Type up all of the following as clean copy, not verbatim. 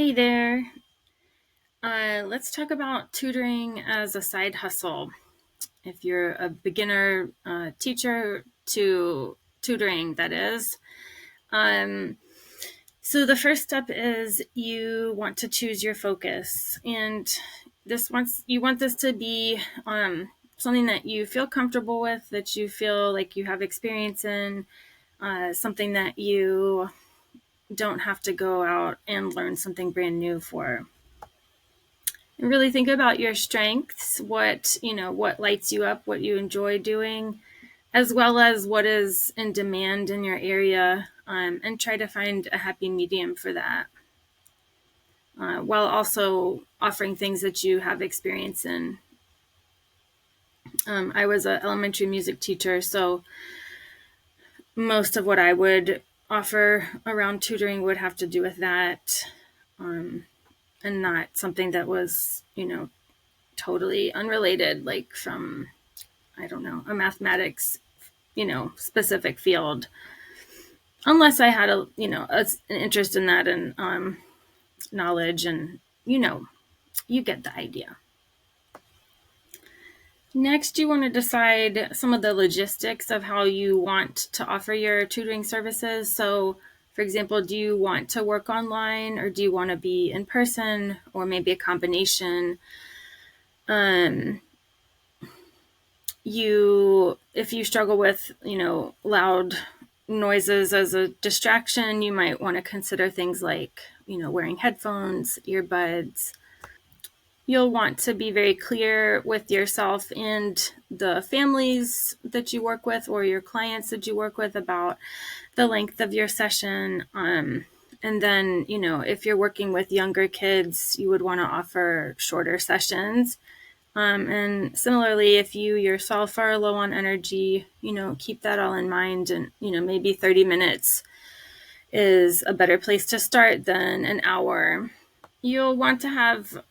Hey there. Let's talk about tutoring as a side hustle. If you're a beginner teacher to tutoring, that is. Um, so the first step is you want to choose your focus, and you want this to be something that you feel comfortable with, that you feel like you have experience in, something that you don't have to go out and learn something brand new for. Really think about your strengths, what lights you up, what you enjoy doing, as well as what is in demand in your area, and try to find a happy medium for that, while also offering things that you have experience in. I was an elementary music teacher, so most of what I would offer around tutoring would have to do with that, and not something that was, totally unrelated, like from, I don't know, a mathematics, specific field, unless I had an interest in that, and knowledge, and you get the idea. Next, you want to decide some of the logistics of how you want to offer your tutoring services. So, for example, do you want to work online, or do you want to be in person, or maybe a combination? If you struggle with, loud noises as a distraction, you might want to consider things like, wearing headphones, earbuds. You'll want to be very clear with yourself and the families that you work with, or your clients that you work with, about the length of your session. And then, if you're working with younger kids, you would want to offer shorter sessions. And similarly, if you yourself are low on energy, keep that all in mind. And, maybe 30 minutes is a better place to start than an hour. You'll want to have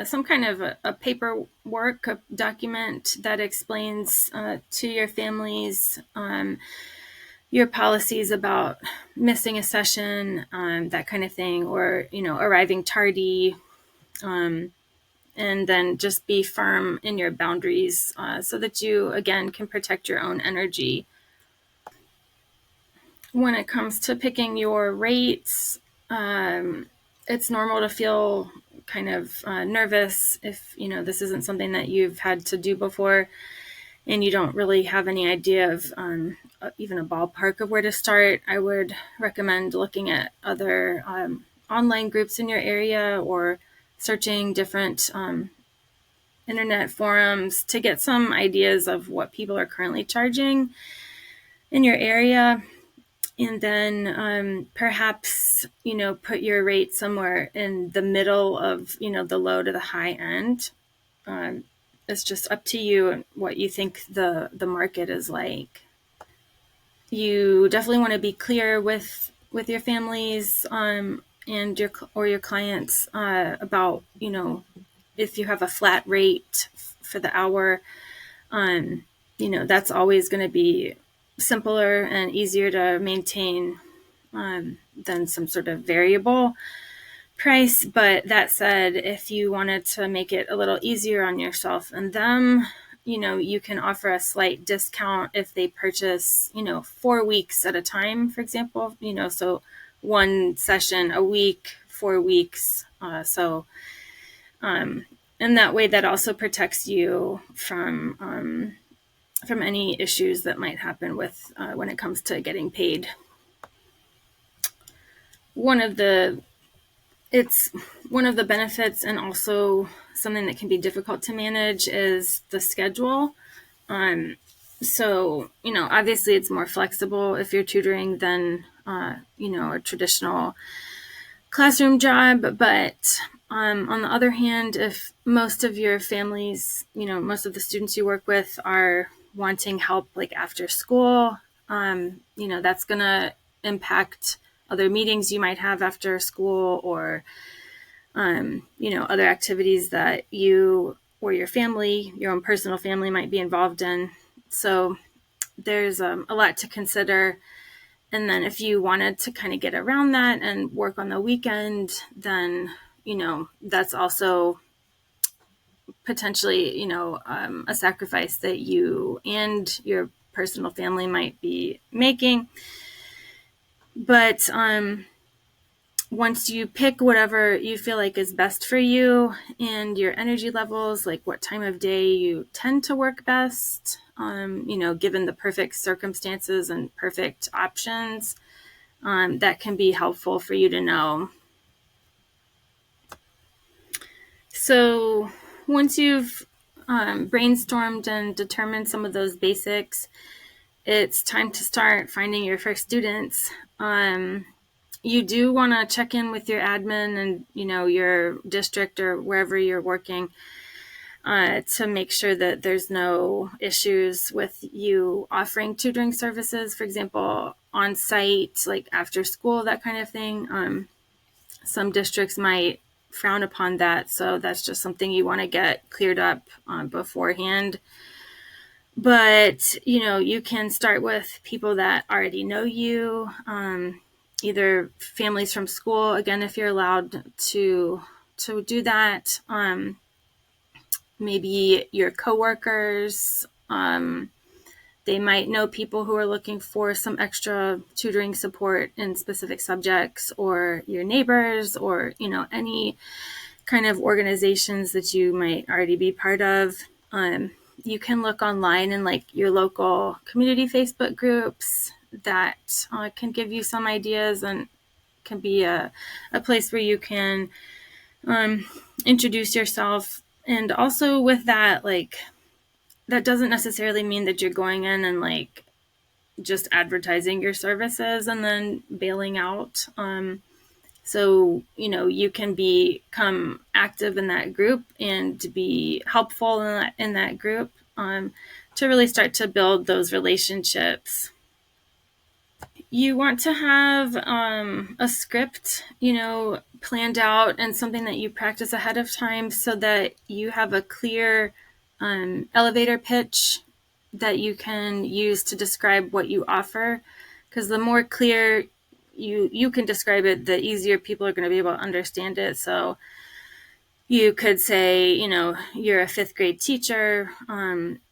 some kind of a paperwork, a document that explains to your families your policies about missing a session, that kind of thing, or, arriving tardy. And then just be firm in your boundaries, so that you, again, can protect your own energy. When it comes to picking your rates, it's normal to feel kind of nervous if, this isn't something that you've had to do before, and you don't really have any idea of even a ballpark of where to start. I would recommend looking at other online groups in your area, or searching different internet forums to get some ideas of what people are currently charging in your area. And then perhaps, put your rate somewhere in the middle of, the low to the high end. It's just up to you and what you think the market is like. You definitely want to be clear with your families, and your clients, about, if you have a flat rate for the hour, that's always going to be simpler and easier to maintain than some sort of variable price. But that said, if you wanted to make it a little easier on yourself and them, you can offer a slight discount if they purchase, 4 weeks at a time, for example, so one session a week, 4 weeks. And that way, that also protects you from any issues that might happen with when it comes to getting paid. It's one of the benefits, and also something that can be difficult to manage, is the schedule. So, obviously it's more flexible if you're tutoring than, a traditional classroom job. But on the other hand, if most of your families, most of the students you work with are wanting help like after school, that's going to impact other meetings you might have after school, or, other activities that you or your family, your own personal family, might be involved in. So there's a lot to consider. And then if you wanted to kind of get around that and work on the weekend, then, that's also potentially, a sacrifice that you and your personal family might be making. But once you pick whatever you feel like is best for you and your energy levels, like what time of day you tend to work best, given the perfect circumstances and perfect options, that can be helpful for you to know. So once you've brainstormed and determined some of those basics, it's time to start finding your first students. You do want to check in with your admin and, your district or wherever you're working to make sure that there's no issues with you offering tutoring services, for example, on site, like after school, that kind of thing. Some districts might frown upon that, so that's just something you want to get cleared up beforehand. But, you can start with people that already know you, either families from school, again, if you're allowed to do that, maybe your coworkers, they might know people who are looking for some extra tutoring support in specific subjects, or your neighbors, or, any kind of organizations that you might already be part of. You can look online in like your local community Facebook groups that can give you some ideas and can be a place where you can introduce yourself. And also with that, like, that doesn't necessarily mean that you're going in and like just advertising your services and then bailing out. So, you can become active in that group and to be helpful in that group to really start to build those relationships. You want to have a script, planned out and something that you practice ahead of time so that you have a clear elevator pitch that you can use to describe what you offer. Because the more clear you can describe it, the easier people are going to be able to understand it. So you could say, you're a fifth grade teacher.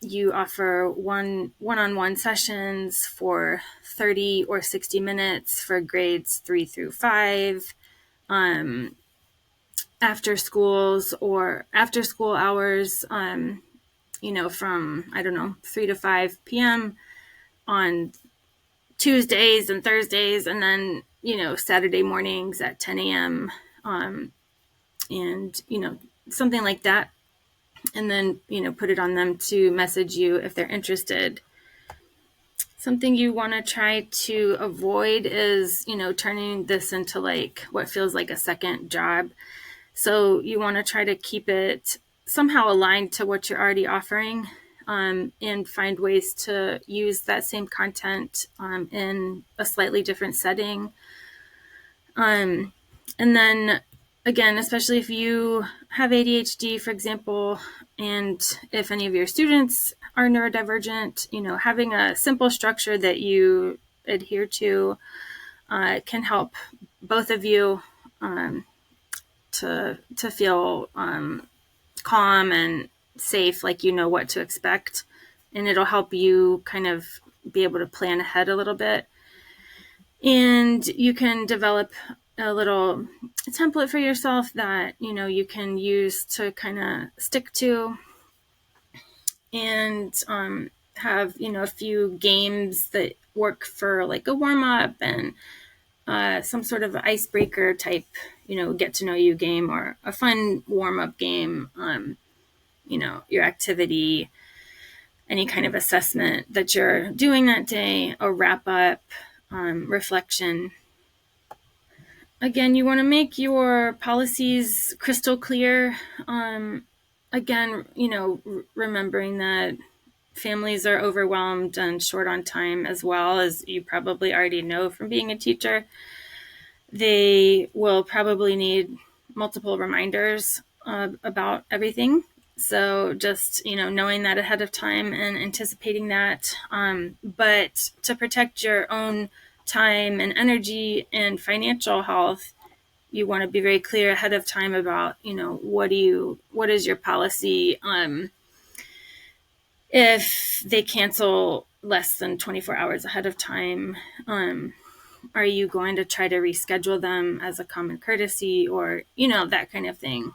You offer one-on-one sessions for 30 or 60 minutes for grades 3 through 5, after schools or after school hours, from, 3 to 5 p.m. on Tuesdays and Thursdays, and then, Saturday mornings at 10 a.m. And, something like that. And then, put it on them to message you if they're interested. Something you want to try to avoid is, turning this into like what feels like a second job. So you want to try to keep it somehow aligned to what you're already offering, and find ways to use that same content in a slightly different setting. And then again, especially if you have ADHD, for example, and if any of your students are neurodivergent, having a simple structure that you adhere to can help both of you to feel calm and safe, like you know what to expect, and it'll help you kind of be able to plan ahead a little bit. And you can develop a little template for yourself that you can use to kind of stick to, and have a few games that work for like a warm-up and some sort of icebreaker type get to know you game, or a fun warm-up game, your activity, any kind of assessment that you're doing that day, a wrap-up, reflection. Again, you want to make your policies crystal clear. Again, remembering that families are overwhelmed and short on time, as well, as you probably already know from being a teacher. They will probably need multiple reminders about everything. So just, knowing that ahead of time and anticipating that. But to protect your own time and energy and financial health, you want to be very clear ahead of time about, what is your policy if they cancel less than 24 hours ahead of time. Are you going to try to reschedule them as a common courtesy, or that kind of thing?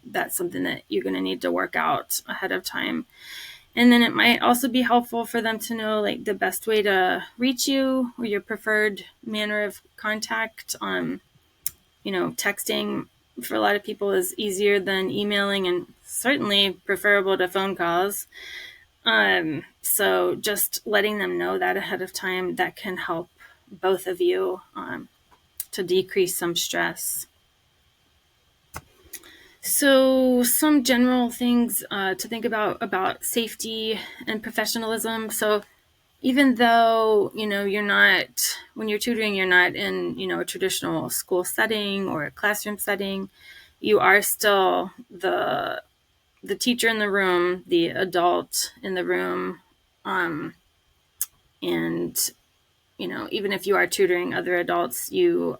That's something that you're going to need to work out ahead of time. And then it might also be helpful for them to know like the best way to reach you, or your preferred manner of contact. Texting for a lot of people is easier than emailing, and certainly preferable to phone calls. So just letting them know that ahead of time, that can help both of you to decrease some stress. So some general things to think about safety and professionalism. So even though, you're not, when you're tutoring, you're not in, a traditional school setting or a classroom setting, you are still the teacher in the room, the adult in the room. And, even if you are tutoring other adults, you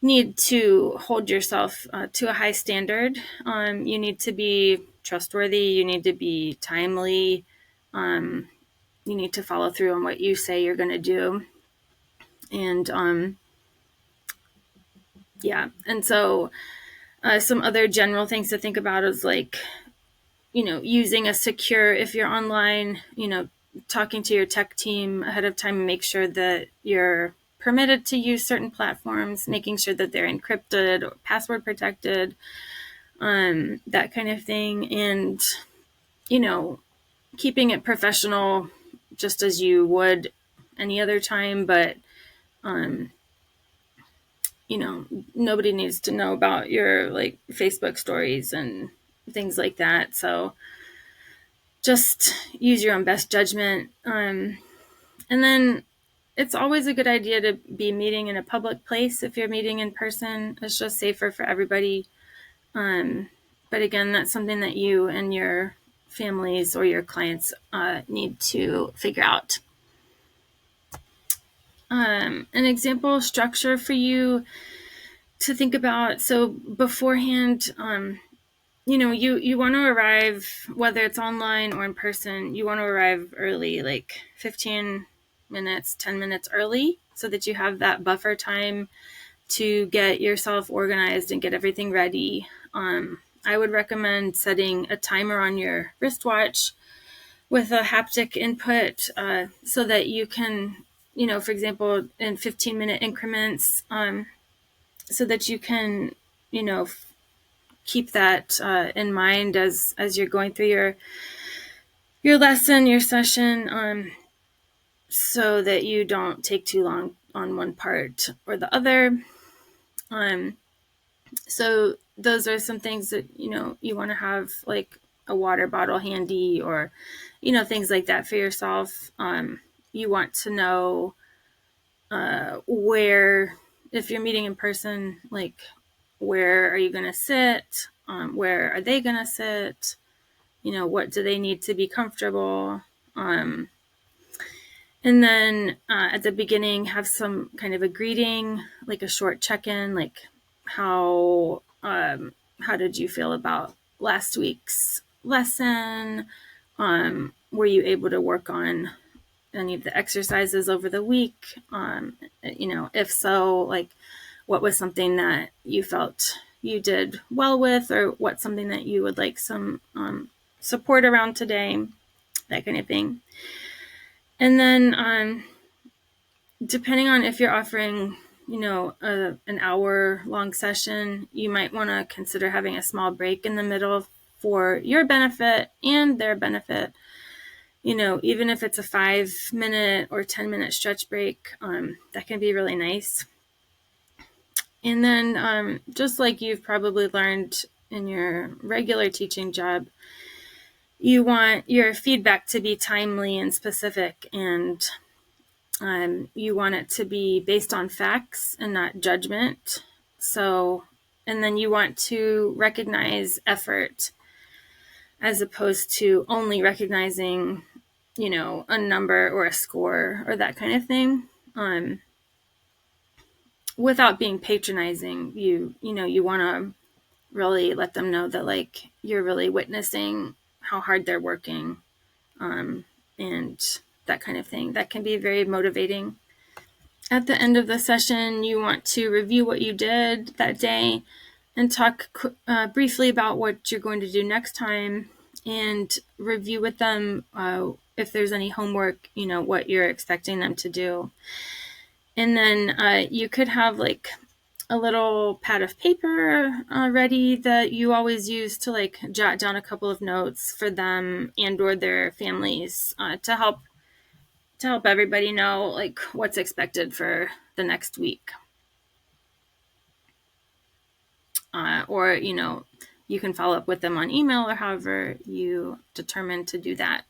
need to hold yourself to a high standard. You need to be trustworthy. You need to be timely. You need to follow through on what you say you're going to do. And and so some other general things to think about is like, using a secure, if you're online, talking to your tech team ahead of time and make sure that you're permitted to use certain platforms, making sure that they're encrypted or password protected, that kind of thing. And, keeping it professional just as you would any other time, but, nobody needs to know about your like Facebook stories and things like that. So just use your own best judgment. And then it's always a good idea to be meeting in a public place. If you're meeting in person, it's just safer for everybody. But again, that's something that you and your families or your clients need to figure out. An example structure for you to think about. So beforehand, you want to arrive, whether it's online or in person, you want to arrive early, like 15 minutes, 10 minutes early, so that you have that buffer time to get yourself organized and get everything ready. I would recommend setting a timer on your wristwatch with a haptic input so that you can, for example, in 15-minute increments, so that you can, keep that in mind as you're going through your lesson, your session, so that you don't take too long on one part or the other. So those are some things that, you want to have, like a water bottle handy, or, things like that for yourself. You want to know where, if you're meeting in person, like where are you going to sit? Where are they going to sit? What do they need to be comfortable? And then at the beginning, have some kind of a greeting, like a short check-in, like how did you feel about last week's lesson? Were you able to work on any of the exercises over the week? If so, like what was something that you felt you did well with, or what's something that you would like some support around today, that kind of thing. And then depending on if you're offering, an hour long session, you might want to consider having a small break in the middle for your benefit and their benefit. Even if it's a 5-minute or 10-minute stretch break, that can be really nice. And then just like you've probably learned in your regular teaching job, you want your feedback to be timely and specific, and you want it to be based on facts and not judgment. So, and then you want to recognize effort as opposed to only recognizing, a number or a score or that kind of thing. without being patronizing. You want to really let them know that like you're really witnessing how hard they're working, and that kind of thing. That can be very motivating. At the end of the session, you want to review what you did that day and talk briefly about what you're going to do next time, and review with them if there's any homework, what you're expecting them to do. And then you could have like a little pad of paper ready that you always use to like jot down a couple of notes for them and or their families to help everybody know like what's expected for the next week. Or you can follow up with them on email or however you determine to do that.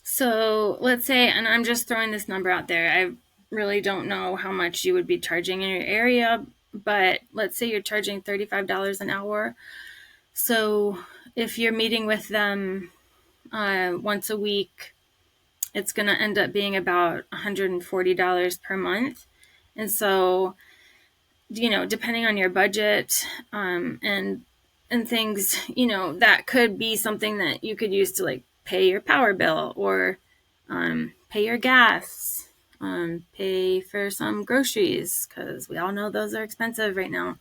So let's say, and I'm just throwing this number out there, I really don't know how much you would be charging in your area, but let's say you're charging $35 an hour. So if you're meeting with them once a week, it's going to end up being about $140 per month. And so, depending on your budget and things, that could be something that you could use to like pay your power bill or pay your gas, pay for some groceries, because we all know those are expensive right now.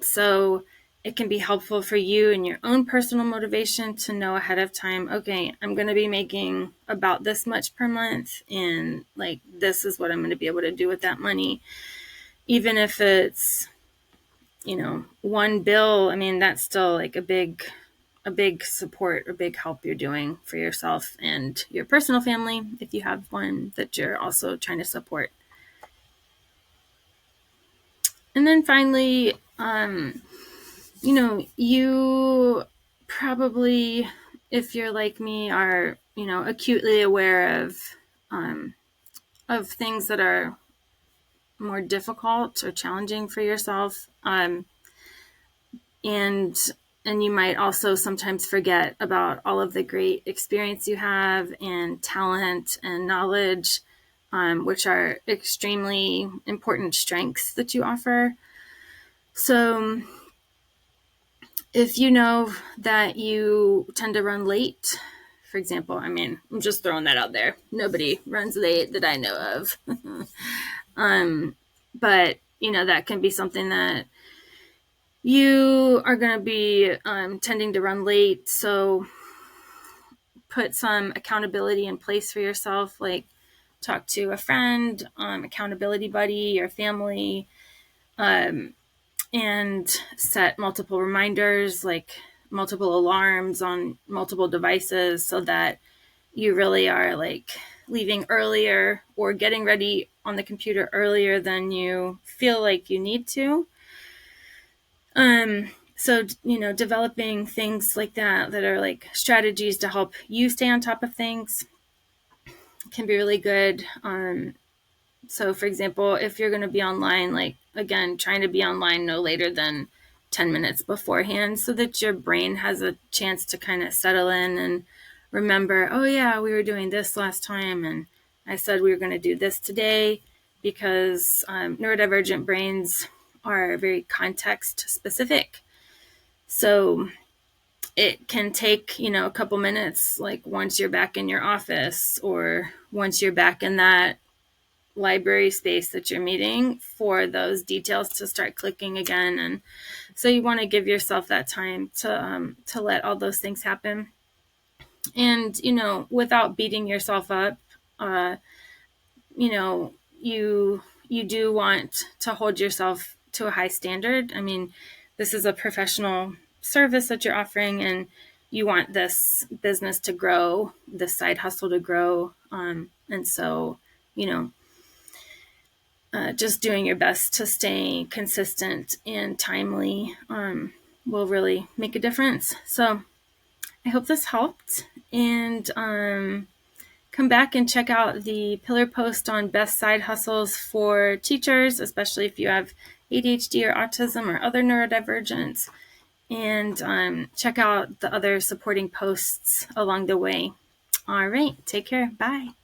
So it can be helpful for you and your own personal motivation to know ahead of time, okay, I'm going to be making about this much per month, and like this is what I'm going to be able to do with that money. Even if it's, one bill, I mean, that's still like a big support, a big help you're doing for yourself and your personal family if you have one that you're also trying to support. And then finally, you probably, if you're like me, are, acutely aware of things that are more difficult or challenging for yourself. And you might also sometimes forget about all of the great experience you have and talent and knowledge, which are extremely important strengths that you offer. So if you know that you tend to run late, for example, I mean, I'm just throwing that out there. Nobody runs late that I know of. But, that can be something that you are going to be tending to run late. So put some accountability in place for yourself, like talk to a friend, accountability buddy, your family, and set multiple reminders, like multiple alarms on multiple devices, so that you really are like leaving earlier or getting ready on the computer earlier than you feel like you need to. So, developing things like that are like strategies to help you stay on top of things can be really good. So for example, if you're going to be online, like again, trying to be online no later than 10 minutes beforehand, so that your brain has a chance to kind of settle in and remember, oh yeah, we were doing this last time, and I said we were going to do this today, because neurodivergent brains are very context specific. So it can take, a couple minutes, like once you're back in your office or once you're back in that library space that you're meeting, for those details to start clicking again. And so you want to give yourself that time to let all those things happen. And, without beating yourself up, you do want to hold yourself to a high standard. I mean, this is a professional service that you're offering, and you want this business to grow, this side hustle to grow. And so, just doing your best to stay consistent and timely will really make a difference. So I hope this helped, and come back and check out the pillar post on best side hustles for teachers, especially if you have ADHD or autism or other neurodivergence, and check out the other supporting posts along the way. All right, take care. Bye.